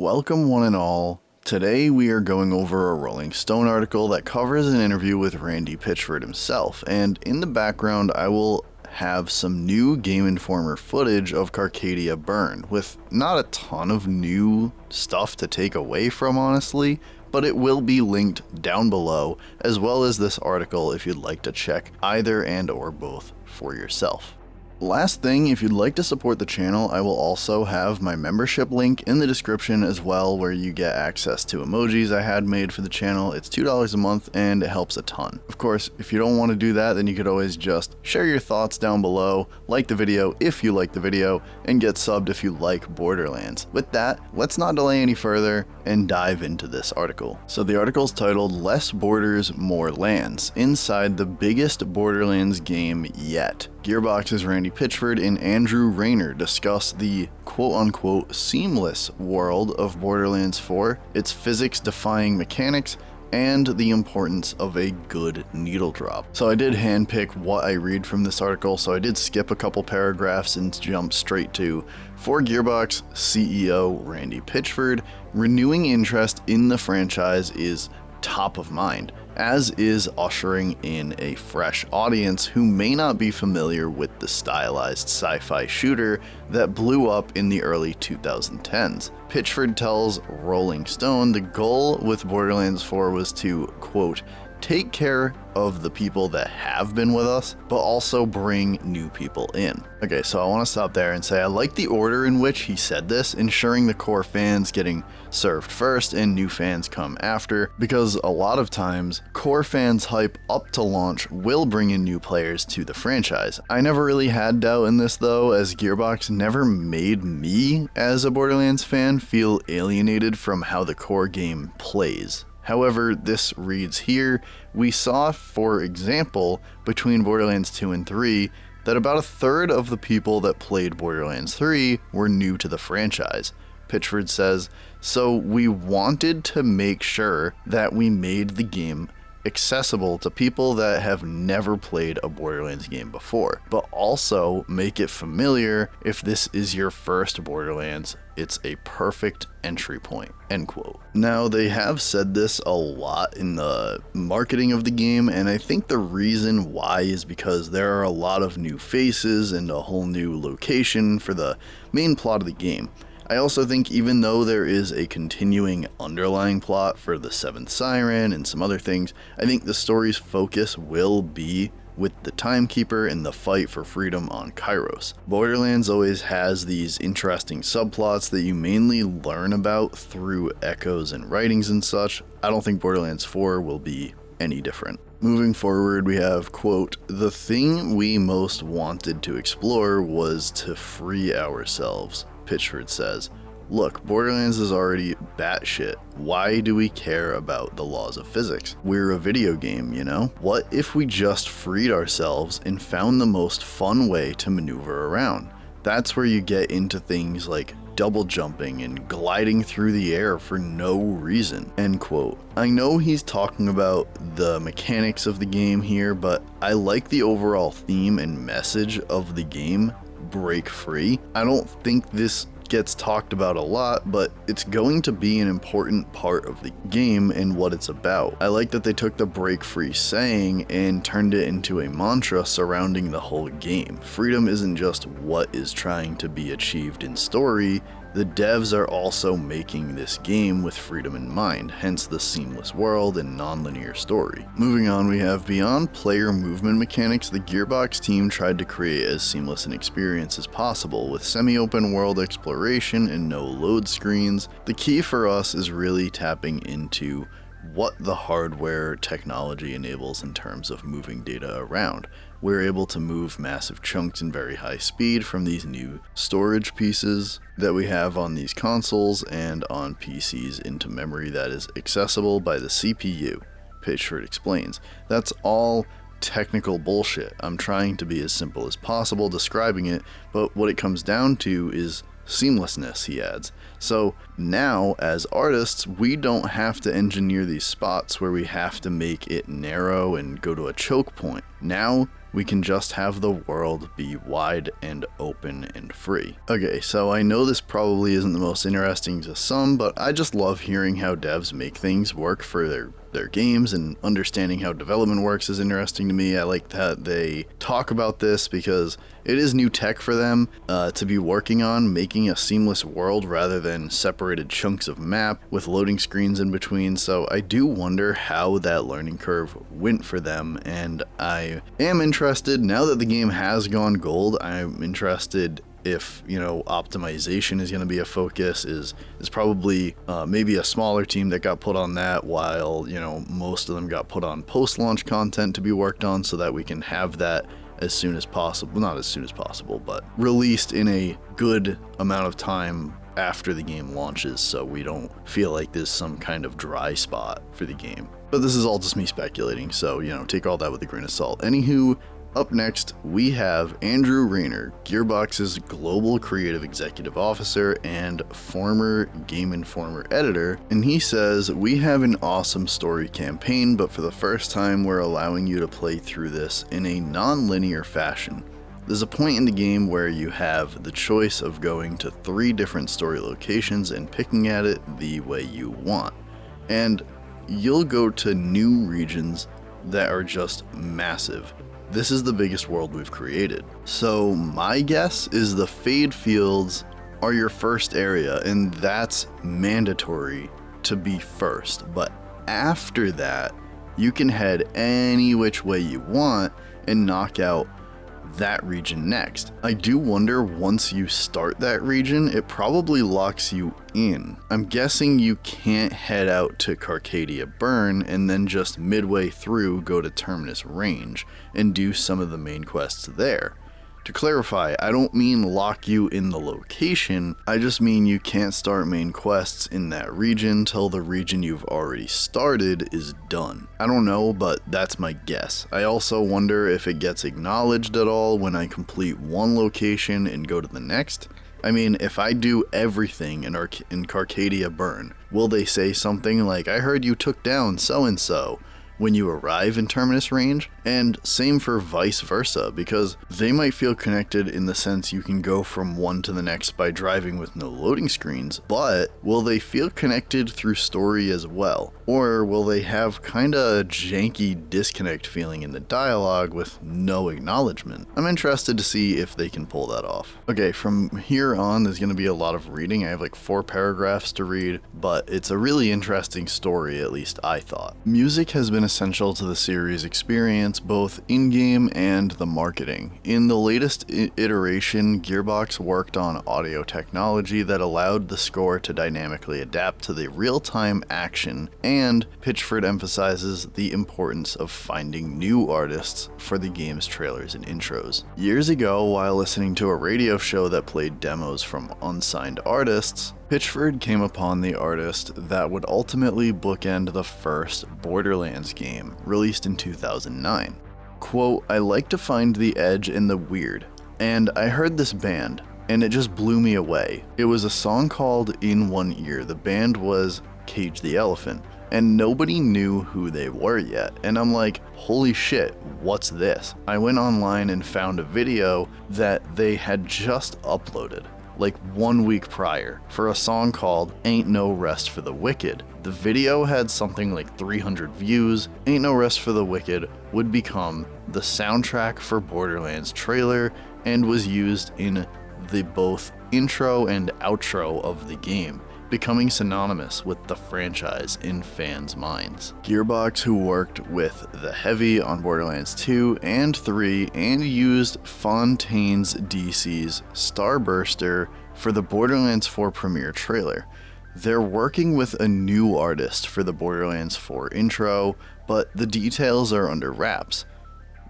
Welcome one and all. Today we are going over a Rolling Stone article that covers an interview with Randy Pitchford himself, and in the background I will have some new Game Informer footage of Carcadia Burn, with not a ton of new stuff to take away from, honestly, but it will be linked down below, as well as this article if you'd like to check either and or both for yourself. Last thing, if you'd like to support the channel, I will also have my membership link in the description as well, where you get access to emojis I had made for the channel. It's $2 a month and it helps a ton. Of course, if you don't want to do that, then you could always just share your thoughts down below, like the video if you like the video, and get subbed if you like Borderlands. With that, let's not delay any further and dive into this article. So the article is titled "Less Borders, More Lands: Inside the Biggest Borderlands Game Yet." Gearbox's Randy Pitchford and Andrew Rayner discuss the quote-unquote seamless world of Borderlands 4, its physics-defying mechanics, and the importance of a good needle drop. So I did handpick what I read from this article, so I did skip a couple paragraphs and jump straight to, for Gearbox CEO Randy Pitchford, renewing interest in the franchise is top of mind, as is ushering in a fresh audience who may not be familiar with the stylized sci-fi shooter that blew up in the early 2010s. Pitchford tells Rolling Stone the goal with Borderlands 4 was to, quote, take care of the people that have been with us, but also bring new people in. Okay, so I want to stop there and say I like the order in which he said this, ensuring the core fans getting served first and new fans come after, because a lot of times, core fans hype up to launch will bring in new players to the franchise. I never really had doubt in this though, as Gearbox never made me, as a Borderlands fan, feel alienated from how the core game plays. However, this reads here, we saw, for example, between Borderlands 2 and 3, that about a third of the people that played Borderlands 3 were new to the franchise. Pitchford says, so we wanted to make sure that we made the game accessible to people that have never played a Borderlands game before, but also make it familiar if this is your first Borderlands. It's a perfect entry point, end quote. Now, they have said this a lot in the marketing of the game, and I think the reason why is because there are a lot of new faces and a whole new location for the main plot of the game. I also think even though there is a continuing underlying plot for the Seventh Siren and some other things, I think the story's focus will be with the Timekeeper and the fight for freedom on Kairos. Borderlands always has these interesting subplots that you mainly learn about through echoes and writings and such. I don't think Borderlands 4 will be any different. Moving forward, we have, quote, the thing we most wanted to explore was to free ourselves. Pitchford says, look, Borderlands is already batshit. Why do we care about the laws of physics? We're a video game, you know? What if we just freed ourselves and found the most fun way to maneuver around? That's where you get into things like double jumping and gliding through the air for no reason, end quote. I know he's talking about the mechanics of the game here, but I like the overall theme and message of the game, break free. I don't think this gets talked about a lot, but it's going to be an important part of the game and what it's about. I like that they took the break free saying and turned it into a mantra surrounding the whole game. Freedom isn't just what is trying to be achieved in story, the devs are also making this game with freedom in mind, hence the seamless world and non-linear story. Moving on, we have beyond player movement mechanics, the Gearbox team tried to create as seamless an experience as possible with semi-open world exploration and no load screens. The key for us is really tapping into what the hardware technology enables in terms of moving data around. We're able to move massive chunks in very high speed from these new storage pieces that we have on these consoles and on PCs into memory that is accessible by the CPU, Pitchford explains. That's all technical bullshit. I'm trying to be as simple as possible describing it, but what it comes down to is seamlessness, he adds. So now, as artists, we don't have to engineer these spots where we have to make it narrow and go to a choke point. Now, We can just have the world be wide and open and free. Okay, so I know this probably isn't the most interesting to some, but I just love hearing how devs make things work for their games, and understanding how development works is interesting to me. I like that they talk about this because it is new tech for them to be working on, making a seamless world rather than separated chunks of map with loading screens in between. So I do wonder how that learning curve went for them, and I am interested, now that the game has gone gold, I'm interested if, optimization is going to be a focus. Is probably maybe a smaller team that got put on that, while most of them got put on post-launch content to be worked on, so that we can have that as soon as possible, not as soon as possible, but released in a good amount of time after the game launches, so we don't feel like there's some kind of dry spot for the game. But this is all just me speculating, so take all that with a grain of salt. Anywho, up next, we have Andrew Rayner, Gearbox's Global Creative Executive Officer and former Game Informer editor, and he says, "We have an awesome story campaign, but for the first time we're allowing you to play through this in a non-linear fashion. There's a point in the game where you have the choice of going to 3 different story locations and picking at it the way you want. And you'll go to new regions that are just massive. This is the biggest world we've created." So my guess is the Fade Fields are your first area, and that's mandatory to be first. But after that, you can head any which way you want and knock out that region next. I do wonder, once you start that region, it probably locks you in. I'm guessing you can't head out to Carcadia Burn and then just midway through go to Terminus Range and do some of the main quests there. To clarify, I don't mean lock you in the location, I just mean you can't start main quests in that region till the region you've already started is done. I don't know, but that's my guess. I also wonder if it gets acknowledged at all when I complete one location and go to the next. I mean, if I do everything in Carcadia Burn, will they say something like, "I heard you took down so-and-so," when you arrive in Terminus Range? And same for vice versa, because they might feel connected in the sense you can go from one to the next by driving with no loading screens, but will they feel connected through story as well? Or will they have kinda a janky disconnect feeling in the dialogue with no acknowledgement? I'm interested to see if they can pull that off. Okay, from here on there's going to be a lot of reading. I have like 4 paragraphs to read, but it's a really interesting story, at least I thought. Music has been essential to the series' experience, both in-game and the marketing. In the latest iteration, Gearbox worked on audio technology that allowed the score to dynamically adapt to the real-time action, and Pitchford emphasizes the importance of finding new artists for the game's trailers and intros. Years ago, while listening to a radio show that played demos from unsigned artists, Pitchford came upon the artist that would ultimately bookend the first Borderlands game, released in 2009. Quote, "I like to find the edge in the weird, and I heard this band, and it just blew me away. It was a song called In One Ear. The band was Cage the Elephant, and nobody knew who they were yet. And I'm like, holy shit, what's this? I went online and found a video that they had just uploaded, like 1 week prior, for a song called Ain't No Rest for the Wicked. The video had something like 300 views. Ain't No Rest for the Wicked would become the soundtrack for Borderlands trailer and was used in the both intro and outro of the game, becoming synonymous with the franchise in fans' minds. Gearbox, who worked with the Heavy on Borderlands 2 and 3 and used Fontaine's DC's Starburster for the Borderlands 4 premiere trailer. They're working with a new artist for the Borderlands 4 intro, but the details are under wraps.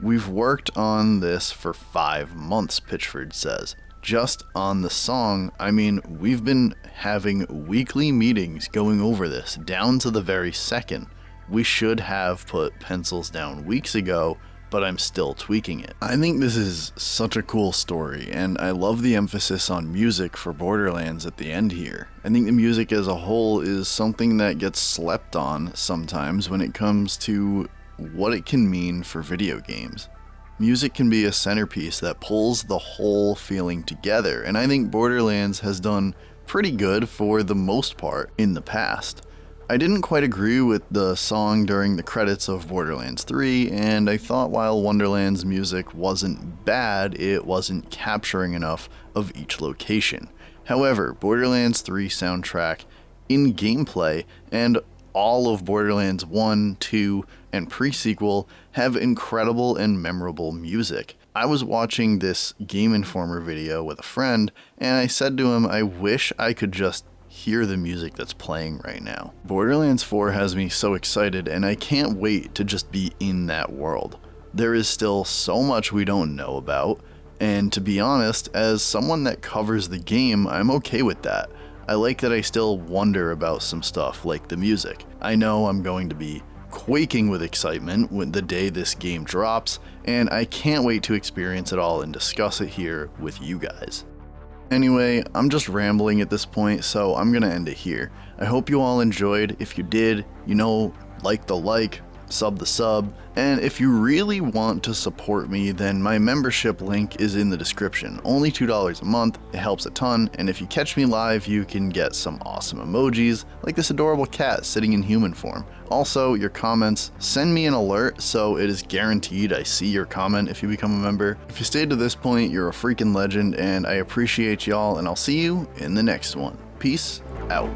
We've worked on this for 5 months, Pitchford says. Just on the song, I mean, we've been having weekly meetings going over this, down to the very second. We should have put pencils down weeks ago, but I'm still tweaking it. I think this is such a cool story, and I love the emphasis on music for Borderlands at the end here. I think the music as a whole is something that gets slept on sometimes when it comes to what it can mean for video games. Music can be a centerpiece that pulls the whole feeling together, and I think Borderlands has done pretty good for the most part in the past. I didn't quite agree with the song during the credits of Borderlands 3, and I thought while Wonderland's music wasn't bad, it wasn't capturing enough of each location. However, Borderlands 3 soundtrack, in gameplay, and all of Borderlands 1, 2, and pre-sequel have incredible and memorable music. I was watching this Game Informer video with a friend, and I said to him, I wish I could just hear the music that's playing right now. Borderlands 4 has me so excited, and I can't wait to just be in that world. There is still so much we don't know about, and to be honest, as someone that covers the game, I'm okay with that. I like that I still wonder about some stuff like the music. I know I'm going to be quaking with excitement when the day this game drops, and I can't wait to experience it all and discuss it here with you guys. Anyway, I'm just rambling at this point, so I'm gonna end it here. I hope you all enjoyed. If you did, like the like, sub the sub, and if you really want to support me, then my membership link is in the description. Only $2 a month, it helps a ton, and if you catch me live, you can get some awesome emojis, like this adorable cat sitting in human form. Also, your comments, send me an alert so it is guaranteed I see your comment if you become a member. If you stayed to this point, you're a freaking legend, and I appreciate y'all, and I'll see you in the next one. Peace out.